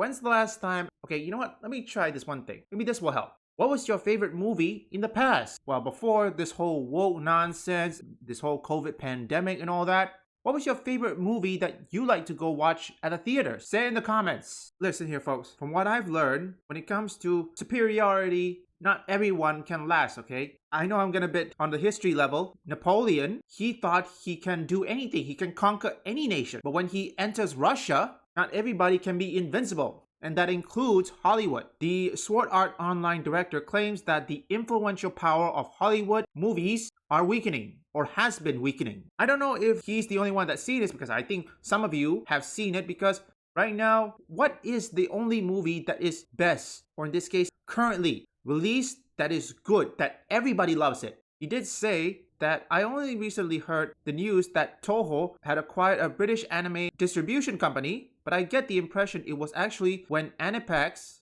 when's the last time? Okay, you know what? Let me try this one thing. Maybe this will help. What was your favorite movie in the past? Well, before this whole woke nonsense, this whole COVID pandemic and all that, what was your favorite movie that you like to go watch at a theater? Say it in the comments. Listen here, folks. From what I've learned, when it comes to superiority, not everyone can last, okay? I know I'm gonna bit on the history level. Napoleon, he thought he can do anything. He can conquer any nation. But when he enters Russia, not everybody can be invincible. And that includes Hollywood. The Sword Art Online director claims that the influential power of Hollywood movies are weakening or has been weakening. I don't know if he's the only one that's seen this, because I think some of you have seen it, because right now, what is the only movie that is best, or in this case, currently released, that is good, that everybody loves it? He did say that I only recently heard the news that Toho had acquired a British anime distribution company, but I get the impression it was actually when Aniplex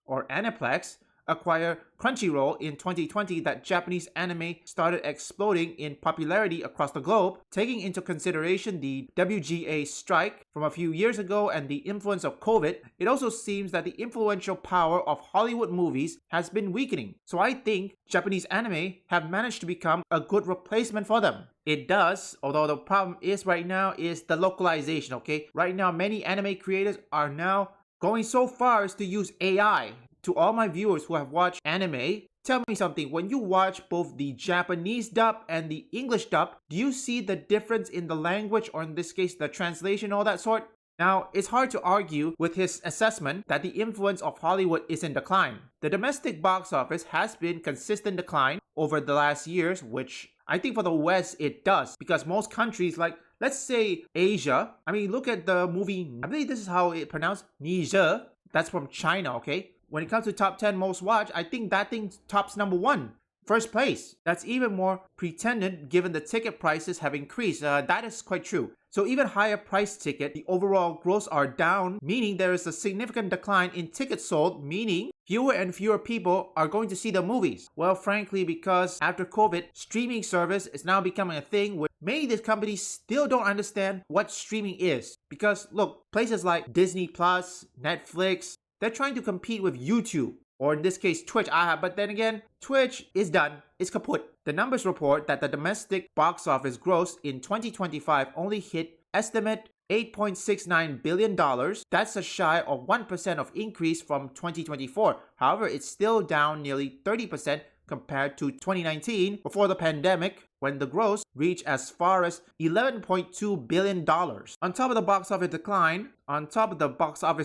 acquired Crunchyroll in 2020 that Japanese anime started exploding in popularity across the globe. Taking into consideration the WGA strike from a few years ago and the influence of COVID, it also seems that the influential power of Hollywood movies has been weakening. So I think Japanese anime have managed to become a good replacement for them. It does, although the problem is right now is the localization, okay? Right now, many anime creators are now going so far as to use AI. To all my viewers who have watched anime, tell me something. When you watch both the Japanese dub and the English dub, do you see the difference in the language, or in this case, the translation, all that sort? Now, it's hard to argue with his assessment that the influence of Hollywood is in decline. The domestic box office has been consistent decline over the last years, which I think for the West it does, because most countries like, let's say Asia, I mean, look at the movie, I believe this is how it pronounced, Niger. That's from China, okay? When it comes to top 10 most watched, I think that thing tops number 1. First place. That's even more pretended given the ticket prices have increased. That is quite true. So even higher price ticket, the overall gross are down, meaning there is a significant decline in tickets sold, meaning fewer and fewer people are going to see the movies. Well, frankly, because after COVID, streaming service is now becoming a thing where many of these companies still don't understand what streaming is. Because look, places like Disney Plus, Netflix, they're trying to compete with YouTube, or in this case Twitch. But then again, Twitch is done. It's kaput. The numbers report that the domestic box office gross in 2025 only hit estimate $8.69 billion. That's a shy of 1% of increase from 2024. However, it's still down nearly 30% compared to 2019 before the pandemic, when the gross reached as far as $11.2 billion. On top of the box office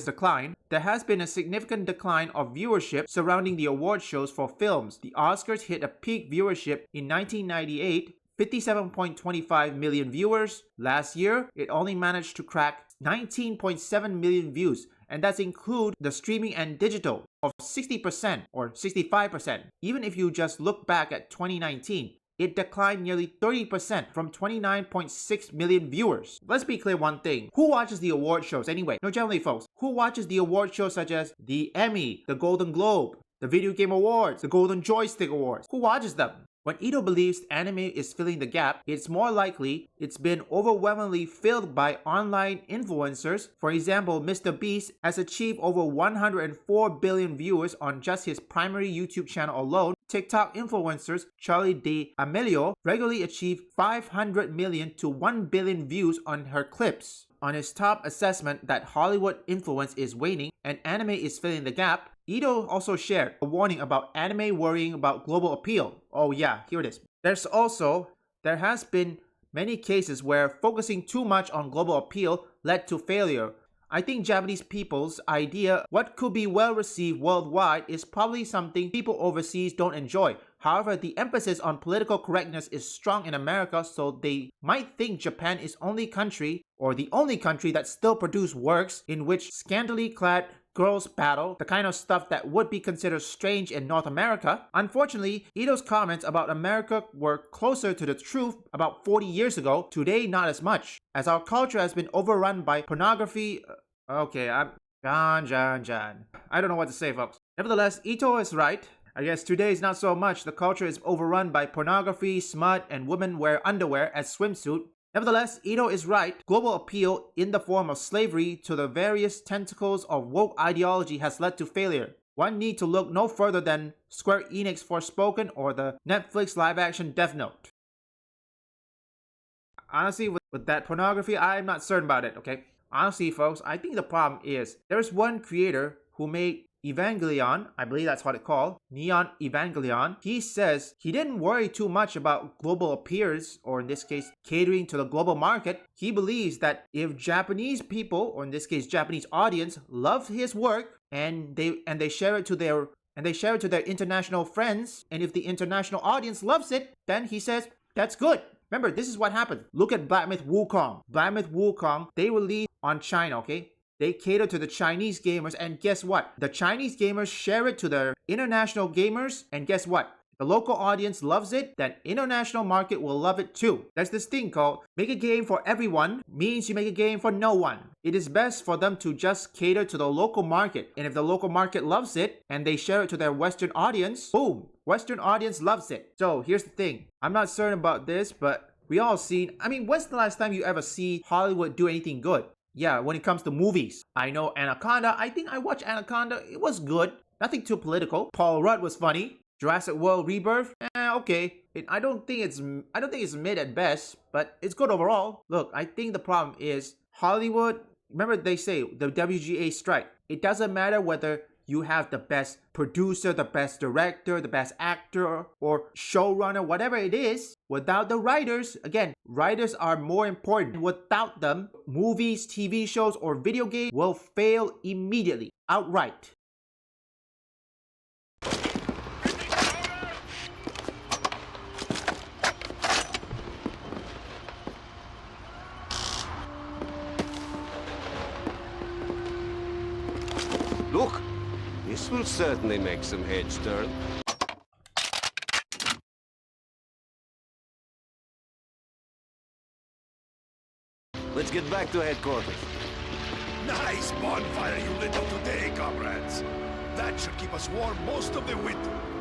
decline, there has been a significant decline of viewership surrounding the award shows for films. The Oscars hit a peak viewership in 1998, 57.25 million viewers. Last year, it only managed to crack 19.7 million views, and that's include the streaming and digital of 60% or 65%. Even if you just look back at 2019, it declined nearly 30% from 29.6 million viewers. Let's be clear one thing. Who watches the award shows anyway? No, generally folks, who watches the award shows such as the Emmy, the Golden Globe, the Video Game Awards, the Golden Joystick Awards? Who watches them? When Ito believes anime is filling the gap, it's more likely it's been overwhelmingly filled by online influencers. For example, Mr. Beast has achieved over 104 billion viewers on just his primary YouTube channel alone. TikTok influencers Charlie D'Amelio regularly achieve 500 million to 1 billion views on her clips. On his top assessment that Hollywood influence is waning and anime is filling the gap, Ito also shared a warning about anime worrying about global appeal. Oh yeah, here it is. There has been many cases where focusing too much on global appeal led to failure. I think Japanese people's idea what could be well received worldwide is probably something people overseas don't enjoy. However, the emphasis on political correctness is strong in America, so they might think Japan is the only country that still produces works in which scantily clad girls battle, the kind of stuff that would be considered strange in North America. Unfortunately, Ito's comments about America were closer to the truth about 40 years ago. Today, not as much, as our culture has been overrun by pornography. I'm John. I don't know what to say, folks. Nevertheless, Ito is right. I guess today is not so much. The culture is overrun by pornography, smut, and women wear underwear as swimsuit. Nevertheless, Ito is right. Global appeal in the form of slavery to the various tentacles of woke ideology has led to failure. One need to look no further than Square Enix Forspoken or the Netflix live-action Death Note. Honestly, with that pornography, I'm not certain about it, okay? Honestly, folks, I think the problem is there's one creator who made Evangelion, I believe that's what it's called, Neon Evangelion. He says he didn't worry too much about global appearance, or in this case, catering to the global market. He believes that if Japanese people, or in this case, Japanese audience, love his work and they share it to their international friends, and if the international audience loves it, then he says that's good. Remember, this is what happened. Look at Black Myth Wukong. Black Myth Wukong, they released on China, okay? They cater to the Chinese gamers, and guess what? The Chinese gamers share it to their international gamers, and guess what? The local audience loves it, then international market will love it too. There's this thing called make a game for everyone means you make a game for no one. It is best for them to just cater to the local market, and if the local market loves it and they share it to their Western audience, boom, Western audience loves it. So here's the thing. I'm not certain about this, but we all seen, when's the last time you ever see Hollywood do anything good? Yeah, when it comes to movies. I know Anaconda, I think I watched Anaconda, it was good. Nothing too political. Paul Rudd was funny. Jurassic World Rebirth, okay. I don't think it's mid at best, but it's good overall. Look, I think the problem is Hollywood. Remember they say the WGA strike. It doesn't matter whether you have the best producer, the best director, the best actor, or showrunner, whatever it is. Without the writers, again, writers are more important. Without them, movies, TV shows, or video games will fail immediately, outright. Look, this will certainly make some heads turn. Let's get back to headquarters. Nice bonfire you lit up today, comrades. That should keep us warm most of the winter.